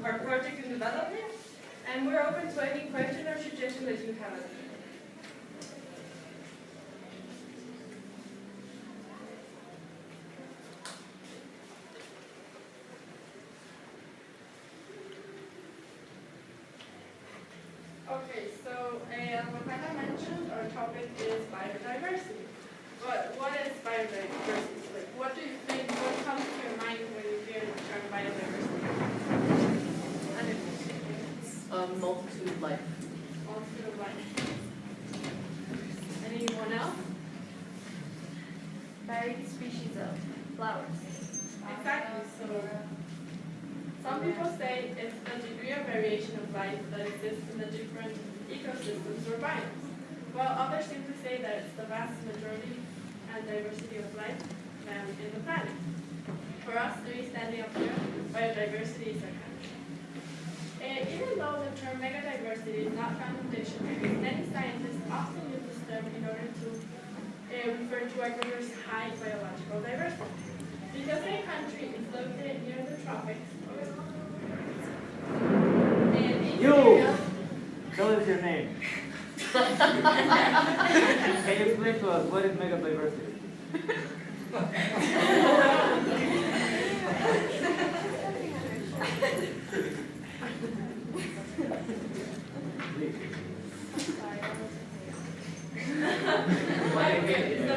our project in development, and we're open to any question or suggestion that you have. Okay, so like I mentioned, our topic is biodiversity. But what is biodiversity? Like, what do you think, what comes to your mind when you hear the term biodiversity? Multitude of life. Multitude of life. Anyone else? Varied species of flowers. Exactly. So some people say it's the degree of variation of life that exists in the different ecosystems or biomes, while others simply say that it's the vast majority and diversity of life in the planet. For us, three standing up here, biodiversity is our country. Even though the term megadiversity is not found in dictionaries, many scientists often use this term in order to refer to Ecuador's high biological diversity. Because our country is located near the tropics, Tell us your name. Can you explain to us what is megadiversity? So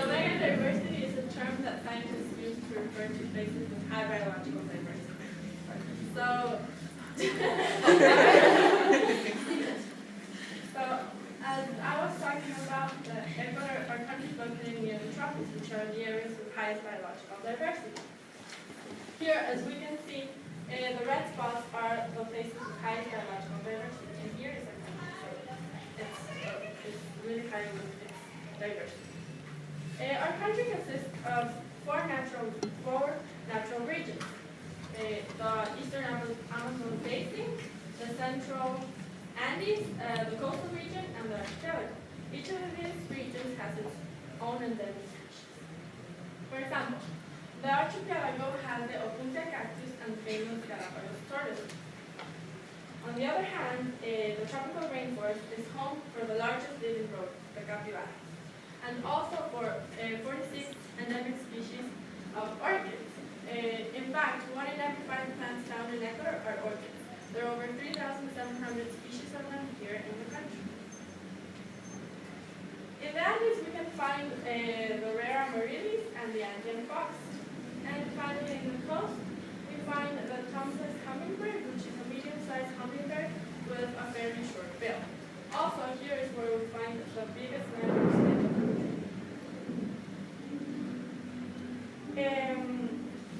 megadiversity is a term that scientists use to refer to places with high biological diversity. So, as I was talking about, Ecuador, our country is located near the tropics, which are the areas with highest biological diversity. Here, as we can see, the red spots are the places with highest biological diversity, and here is our country. So it's really high with its diversity. Our country consists of four natural regions. The eastern Amazon basin, the central Andes, the coastal region, and the archipelago. Each of these regions has its own endemic species. For example, the archipelago has the opuntia cactus and famous Galapagos tortoise. On the other hand, the tropical rainforest is home for the largest living rodent, the capybara, and also for 46 endemic species of orchids. In fact, 1 in every 5 plants found in Ecuador are orchids. There are over 3,700 species of them here in the country. In the Andes, we can find the rare amaryllis and the Andean fox. And finally, in the coast, we find the tongueless hummingbird, which is a medium-sized hummingbird with a very short bill. Also, here is where we find the biggest mammals in the country.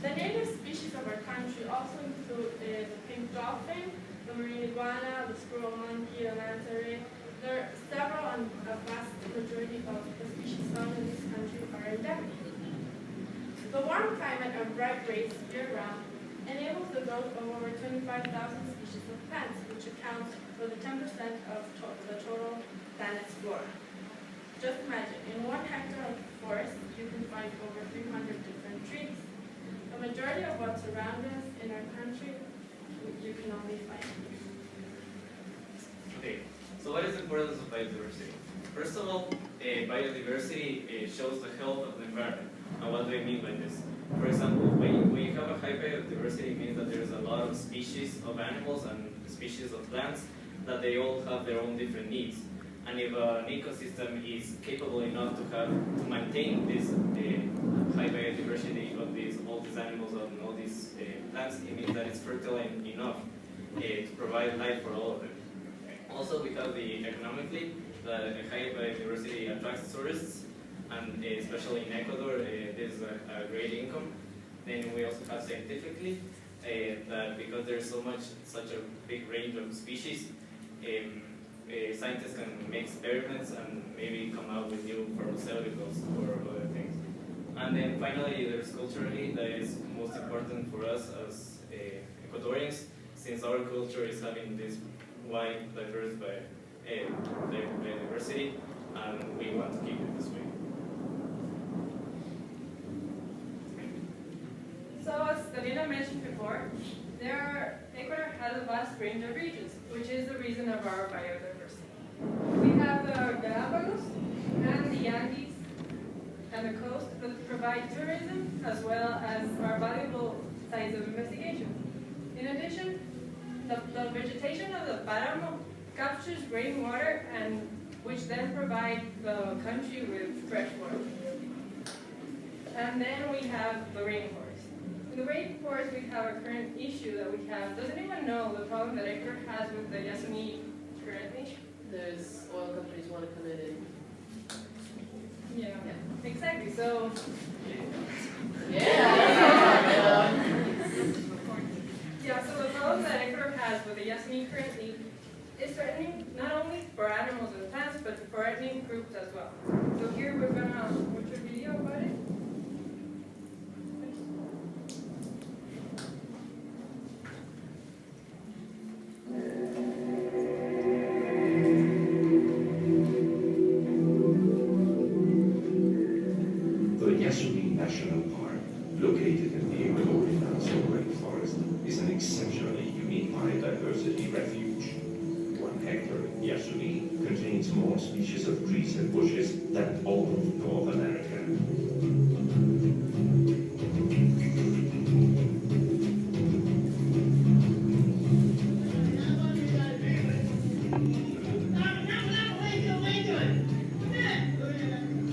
The native species of our country also include the pink dolphin, the marine iguana, the squirrel monkey, the manta ray. There are several, and a vast majority of the species found in this country are endemic. The warm climate and bright rays year-round enables the growth of over 25,000 species of plants, which accounts for the 10% of the total planet's flora. Just imagine, in 1 hectare of forest, you can find over 300 different trees. The majority of what's around us in our country, you can only find here. Okay, so what is the importance of biodiversity? First of all, biodiversity shows the health of the environment. And what do I mean by this? For example, when you have a high biodiversity, it means that there's a lot of species of animals and species of plants that they all have their own different needs. And if an ecosystem is capable enough to maintain this high biodiversity of all these animals and all these plants, it means that it's fertile enough to provide life for all of them. Also, we have economically, the high biodiversity attracts tourists, and especially in Ecuador, there's a great income. Then we also have scientifically that because there's such a big range of species, scientists can make experiments and maybe come out with new pharmaceuticals or other things. And then finally, there's culturally, that is most important for us as Ecuadorians, since our culture is having this wide, diverse diversity, and we want to keep it this way. So as Daniela mentioned before, Ecuador has a vast range of regions, which is the reason of our biodiversity. We have the Galapagos and the Andes and the coast that provide tourism as well as our valuable sites of investigation. In addition, the vegetation of the Páramo captures rainwater and which then provide the country with fresh water. And then we have the rainforest. In the rainforest, we have a current issue that we have. Does anyone know the problem that Ecuador has with the Yasuni currently? There's oil companies want to come in and. Yeah, exactly. So, Yeah. yeah, so the problem that Ecuador has with the Yasuni currently is threatening not only for animals and plants, but for ethnic groups as well. So here we're gonna watch a video about it. The Yasuni National Park, located in the Ecuadorian Amazon rainforest, is an exceptionally unique biodiversity refuge. 1 hectare Yasuni contains more species of trees and bushes than all of North America.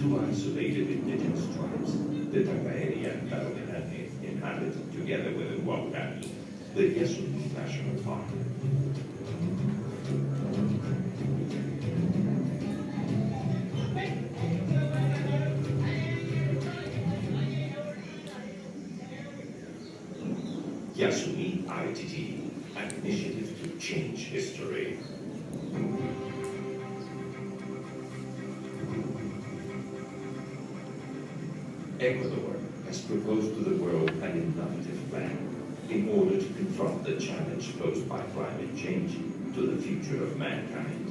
Two isolated indigenous tribes, the Tabaeri and Andean, inhabit together with the Waugali, the Yasuni National Park. Yasuni ITT, an initiative to change history. Ecuador has proposed to the world an innovative plan in order to confront the challenge posed by climate change to the future of mankind.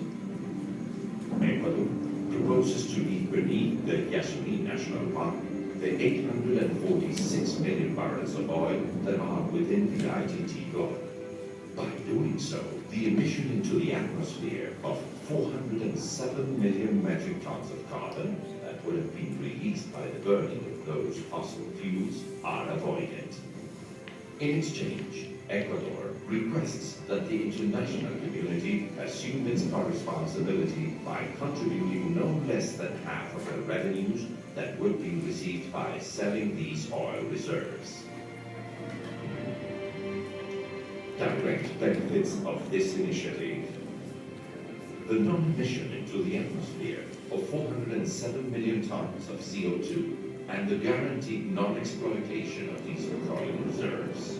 Ecuador proposes to leave beneath the Yasuni National Park the 846 million barrels of oil that are within the ITT block. By doing so, the emission into the atmosphere of 407 million metric tons of carbon that would have been released by the burning of those fossil fuels are avoided. In exchange, Ecuador requests that the international community assume its responsibility by contributing no less than half of the revenues that would be received by selling these oil reserves. Direct benefits of this initiative: the non-emission into the atmosphere of 407 million tons of CO2 and the guaranteed non-exploitation of these petroleum reserves.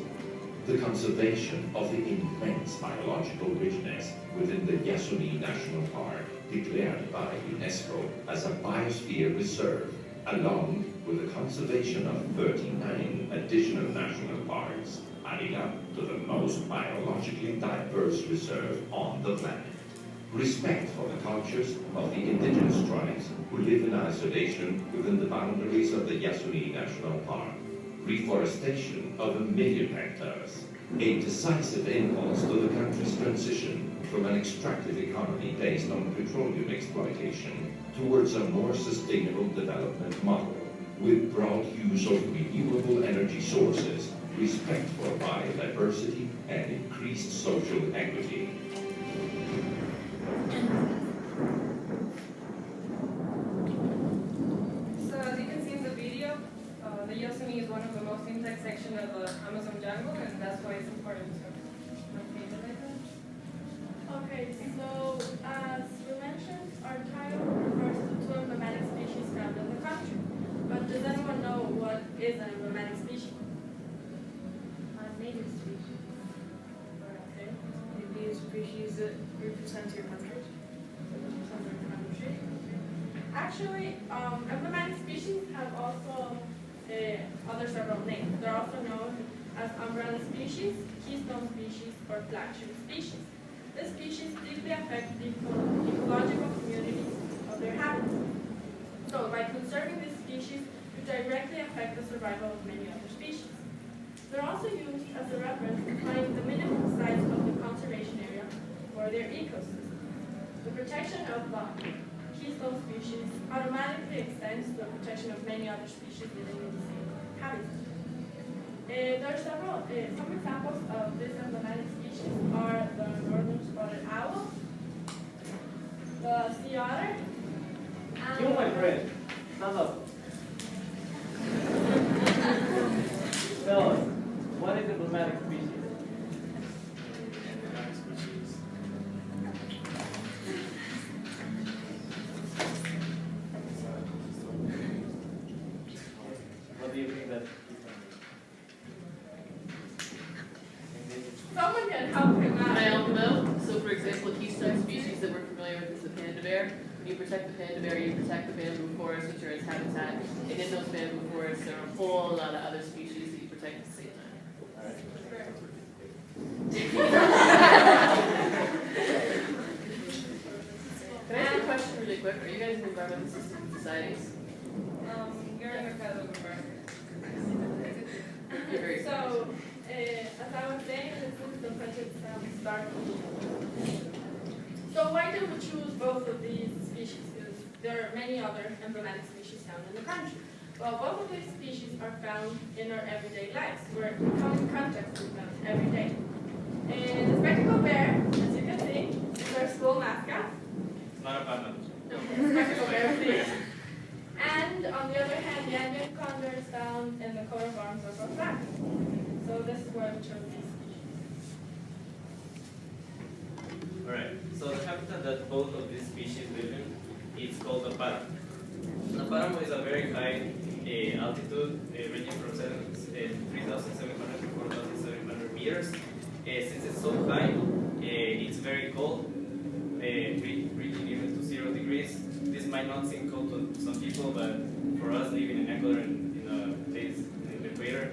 The conservation of the immense biological richness within the Yasuni National Park, declared by UNESCO as a biosphere reserve, along with the conservation of 39 additional national parks, adding up to the most biologically diverse reserve on the planet. Respect for the cultures of the indigenous tribes who live in isolation within the boundaries of the Yasuni National Park. Reforestation of 1 million hectares. A decisive impulse to the country's transition from an extractive economy based on petroleum exploitation towards a more sustainable development model with broad use of renewable energy sources, respect for biodiversity, and increased social equity. So as you can see in the video, the Yasuni is one of the most intact sections of the Amazon jungle, and that's why it's important to maintain it like that. Okay, so as we mentioned, our title refers to 2 emblematic species found in the country. But does anyone know what is an emblematic species? A native species. Okay. Maybe a species that represents your country. Actually, emblematic species have also other several names. They're also known as umbrella species, keystone species, or flagship species. These species deeply affect the ecological communities of their habitat. So by conserving these species, we directly affect the survival of many other species. They're also used as a reference to find for their ecosystem. The protection of the keystone species automatically extends to the protection of many other species living in the same habitat. There are some examples of this emblematic species are the northern spotted owl, the sea otter, and You, my friend, stand up. Tell us, what is emblematic species? What do you think that? someone can help him Can I out. help them out? So for example, a keystone species that we're familiar with is the panda bear. When you protect the panda bear, you protect the bamboo forest, which are its habitat. And in those bamboo forests, there are a whole lot of other species that you protect at the same time. Can I ask a question really quick? Are you guys in environmental systems societies? You're in a kind of environment. You're very So, as I was saying, this is the project start. So why did we choose both of these species? Because there are many other emblematic species found in the country. Well, both of these species are found in our everyday lives. We come in contact with them every day. And the spectacled bear, as you can see, is our school mascot. It's not a panda. Spectacled bear, please. And on the other hand, the Andean condor is found in the coat of arms of our flag. So this is why we chose these species. Alright, so the habitat that both of these species live in is called the páramo. The páramo is a very high altitude, ranging from 3,700 to 4,700 meters. Since it's so high, it's very cold, reaching even to 0 degrees. This might not seem cold to some people, but for us living in Ecuador in a place in the equator,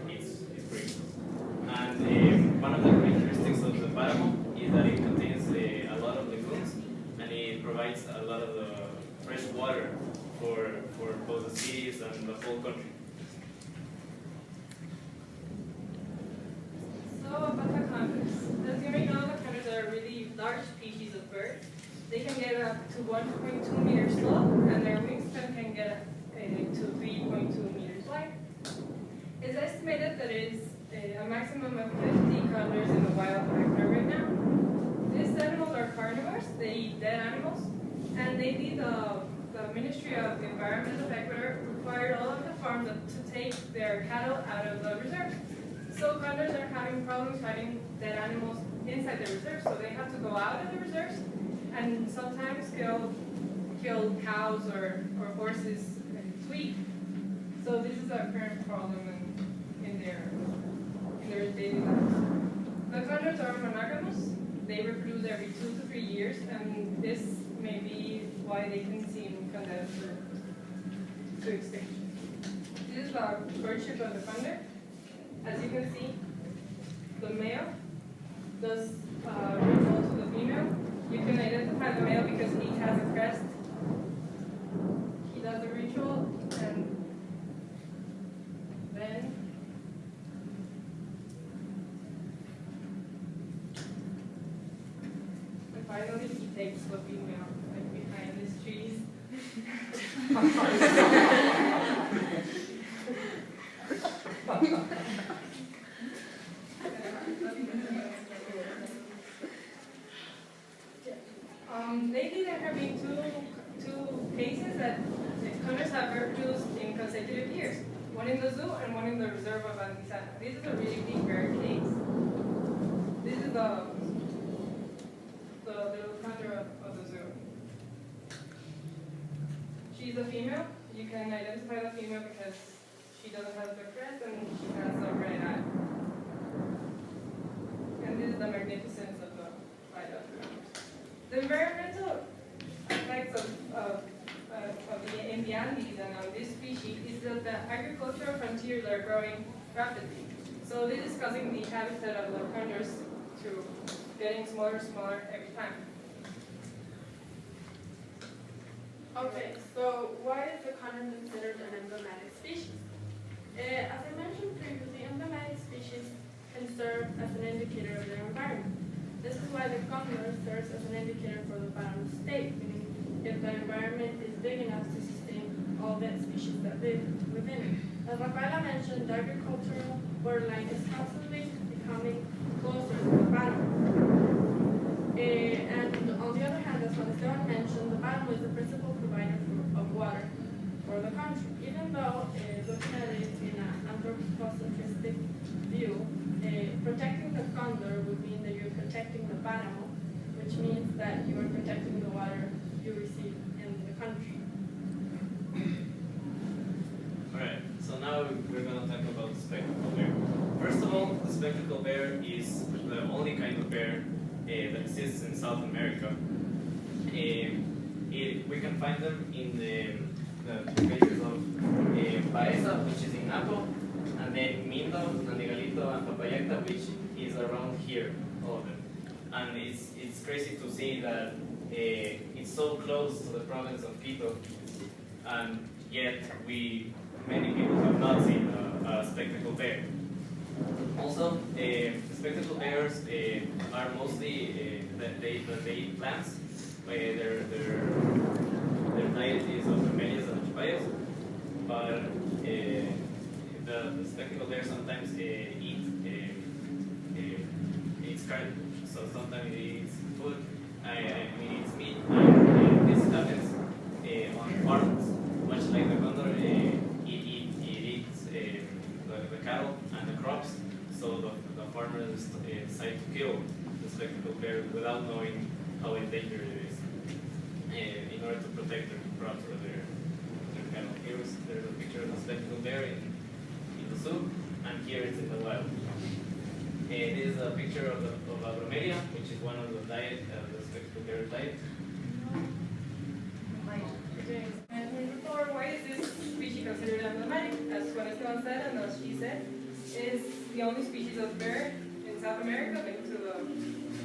it's pretty cold. And one of the characteristics of the páramo is that it contains a lot of lagoons, and it provides a lot of fresh water for both the cities and the whole country. So about the condors. As you may know, the condors are a really large species of bird. They can get up to 1.2 meters tall, and their wingspan can get to 3.2 meters wide. It's estimated that there is a maximum of 50 condors in the wild of Ecuador right now. These animals are carnivores. They eat dead animals, and lately the Ministry of the Environment of Ecuador required all of the farms to take their cattle out of the reserve. So condors are having problems finding dead animals inside the reserve, so they have to go out of the reserves and sometimes kill cows or horses to eat. So this is a current problem in their daily lives. The condors are monogamous. They reproduce every 2 to 3 years, and this may be why they can seem condemned to extinction. This is the courtship of the condor. As you can see, the male does ritual to the female. You can identify the male because he has a crest. He does the ritual, and then finally he takes the female like behind these trees. Lately there have been two cases that the condors have reproduced in consecutive years. One in the zoo and one in the reserve of Andean. This is a really big rare case. This is the little condor of the zoo. She's a female. You can identify the female because she doesn't have the crest and she has a red eye. And this is the magnificence of the flight of the condors. The environmental effects of the Andean and on this species is that the agricultural frontiers are growing rapidly. So this is causing the habitat of the condors to getting smaller and smaller every time. Okay, so why is the condor considered an emblematic species? As I mentioned previously, emblematic species can serve as an indicator of their environment. This is why the Condor serves as an indicator for the bottom state, meaning if the environment is big enough to sustain all the species that live within it. As Rafaela mentioned, the agricultural borderline is constantly becoming closer to the bottom. And on the other hand, as Juan Esteban mentioned, the bottom is the principal provider of water for the country. Even though, looking at it in an anthropocentristic view, protecting the condor would mean that you're protecting the bottom, which means that you are protecting the water you receive in the country. Alright, so now we're going to talk about the spectacle bear. First of all, the spectacle bear is the only kind of bear that exists in South America. We can find them in the places of Baeza, which is in Napo, and then Mindo, Nandigalito, and Papayacta, which is around here, all of them. And it's crazy to see that it's so close to the province of Quito, and yet many people have not seen a spectacle bear. Also, spectacle bears are mostly they eat plants. Their diet is of bromeliads and chupayas, but the spectacle bear sometimes eats carne. So sometimes it eats food, it eats meat, and this happens on farms, much like the condor. It eats the cattle and the crops, so the farmers decide to kill the spectacle bear without knowing how endangered it is, in order to protect their crops or their cattle. There's a picture of the spectacle bear in the zoo, and here it's in the wild. This is a picture of a bromelia, which is one of the spectacle bear diet. And before, why is this species considered emblematic? As Juan Esteban said, and as she said, is the only species of bear in South America linked to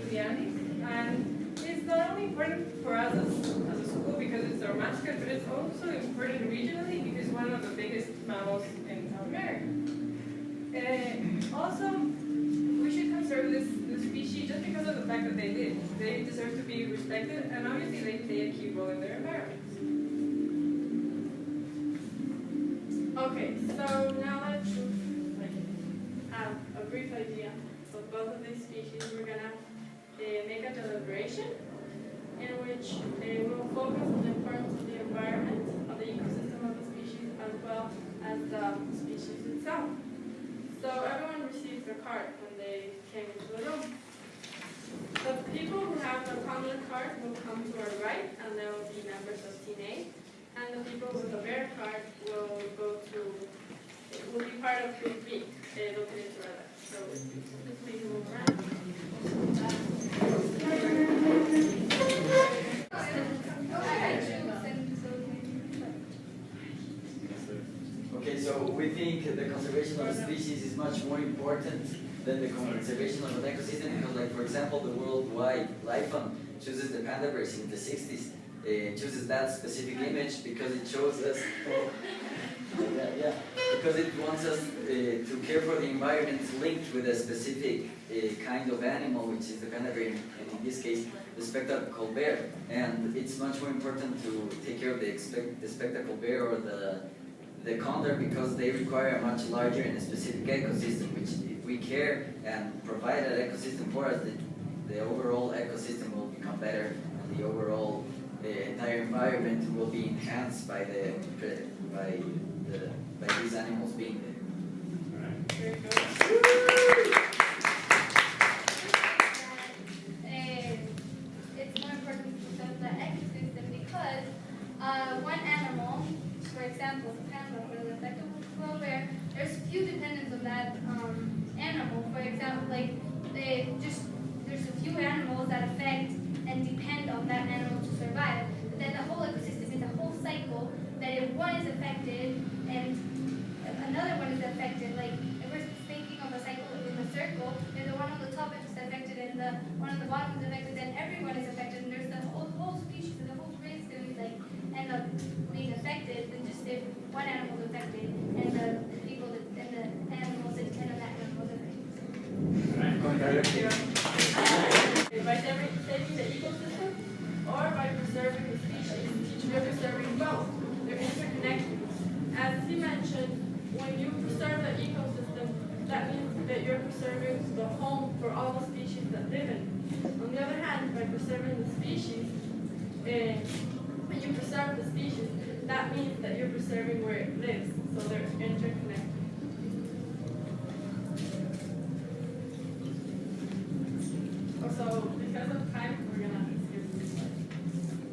the Andes. And it's not only important for us as a school because it's our mascot, but it's also important regionally because it's one of the biggest mammals in South America. Also, we should conserve this species just because of the fact that they live. They deserve to be respected, and obviously they play a key role in their environment. Okay, so now that you have a brief idea of both of these species, we're gonna make a deliberation in which we'll focus on the importance of the environment, of the ecosystem of the species, as well as the species itself. So everyone received a card when they came into the room. The people who have the Condor card will come to our right, and they will be members of Team A. And the people with the bear card will be part of Group B, located to our left. So please move around. Okay, so we think the conservation of a species is much more important than the conservation of an ecosystem because, like, for example, the World Wildlife Fund chooses the panda bears in the 60s. Chooses that specific image because it shows us, because it wants us to care for the environment linked with a specific kind of animal, which is the panda bear, and in this case, the spectacle bear. And it's much more important to take care of the spectacle bear or the condor because they require a much larger and specific ecosystem, which if we care and provide an ecosystem for us, the overall ecosystem will become better and the overall entire environment will be enhanced by these animals being there. All right. Very good. It's more important to preserve the ecosystem because one animal, for example, the panda or the spectacle bear, there's few dependents on that animal. For example, like there's a few animals that affect and depend on that animal to survive. But then the whole ecosystem is a whole cycle that if one is affected and another one is affected, like if we're thinking of a cycle in a circle, if the one on the top is affected and the one on the bottom is affected, then everyone is affected and there's the whole species and the whole race going to like end up being affected than just if one animal is affected and the people and the animals that depend on that animal is affected. All right. By saving the ecosystem or by preserving the species. You're preserving both. They're interconnected. As he mentioned, when you preserve the ecosystem, that means that you're preserving the home for all the species that live in it. On the other hand, by preserving the species, when you preserve the species, that means that you're preserving where it lives. So they're interconnected. So because of time, we're gonna skip this slide.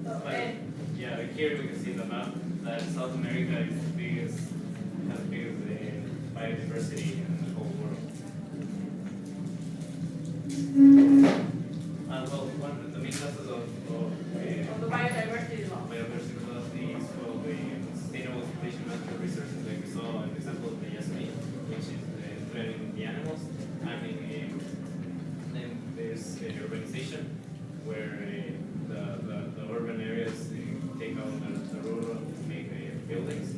So, yeah, here we can see the map that South America is the biggest, has the biggest biodiversity in the whole world. And well, one of the main causes of the biodiversity law. Biodiversity loss is called the sustainable exploitation of natural resources, like we saw an example of the Yasmin, which is threatening the animals. I mean, then there's urbanization, where the urban areas take out the rural to make buildings.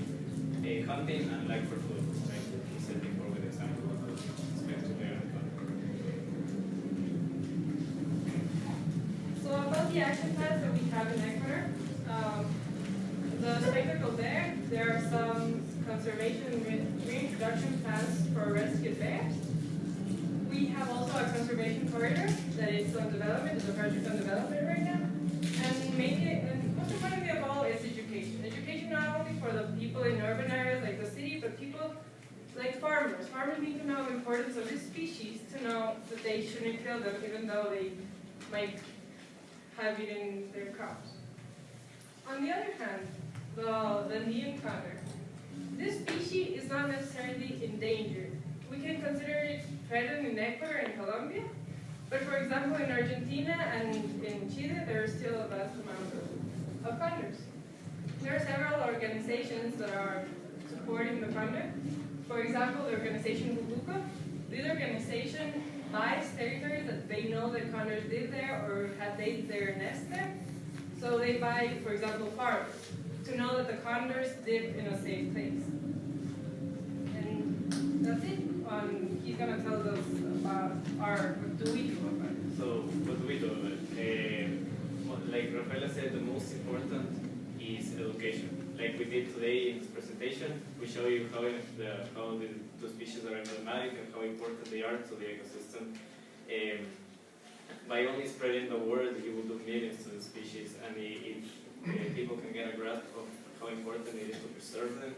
Hunting and like for food, like we said before with the example of the spectral bear and Condor. So about the action plans that we have in Ecuador, the spectacle there are some conservation and reintroduction plans for rescued bears. We have also a conservation corridor that is on development, it's a project on development right now. And mainly, and most importantly of all, is education. Education not only for the people in urban areas like the city, but people like farmers. Farmers need to know the importance of this species to know that they shouldn't kill them even though they might have eaten their crops. On the other hand, the Andean condor. This species is not necessarily endangered. We can consider it threatened in Ecuador and Colombia, but for example in Argentina and in Chile there is still a vast amount of condors. There are several organizations that are supporting the condor. For example, the organization Bubuco. This organization buys territories that they know that condors live there or have laid their nest there. So they buy, for example, farms to know that the condors live in a safe place. And that's it. He's going to tell us about what do we do about it. So what do we do about it? Like Rafaela said, the most important is education. Like we did today in this presentation, we show you how the two species are emblematic and how important they are to the ecosystem. By only spreading the word, you will do millions to the species, and if people can get a grasp of how important it is to preserve them,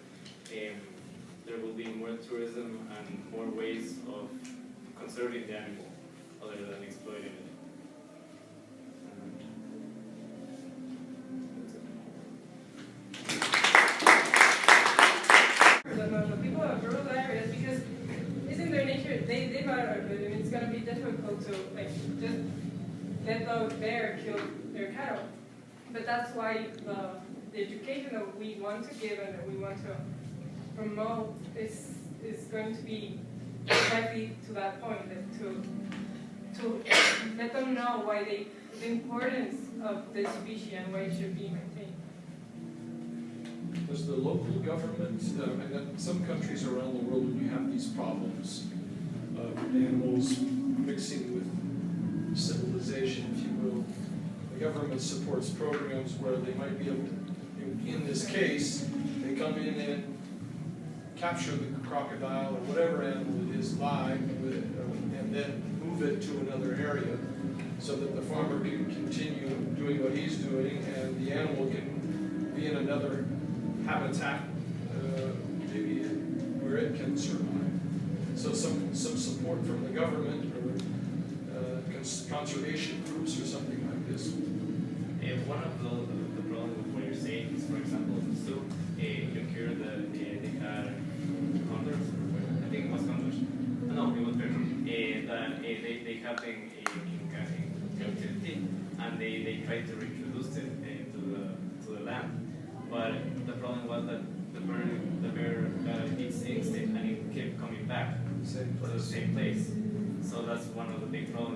there will be more tourism and more ways of conserving the animal other than exploiting it. The people of rural areas, because it's in their nature, they live out of it, and it's going to be difficult to just let the bear kill their cattle. But that's why the education that we want to give and that we want to promote is going to be exactly to that point, that to let them know why the importance of this species and why it should be maintained. Does the local government, and in some countries around the world, when you have these problems of animals mixing with civilization, if you will, the government supports programs where they might be able to, in this case, they come in and capture the crocodile or whatever animal it is live and then move it to another area so that the farmer can continue doing what he's doing and the animal can be in another habitat, maybe where it can survive. So some support from the government or conservation groups or something like this. One of the problems with what you're saying is, for example, in the zoo, you hear that they had condors, I think it was condors. No, it was bears. That they have been in captivity, and they tried to reintroduce it to the land. But the problem was that the bear got its instinct and it kept coming back to the same place. So that's one of the big problems.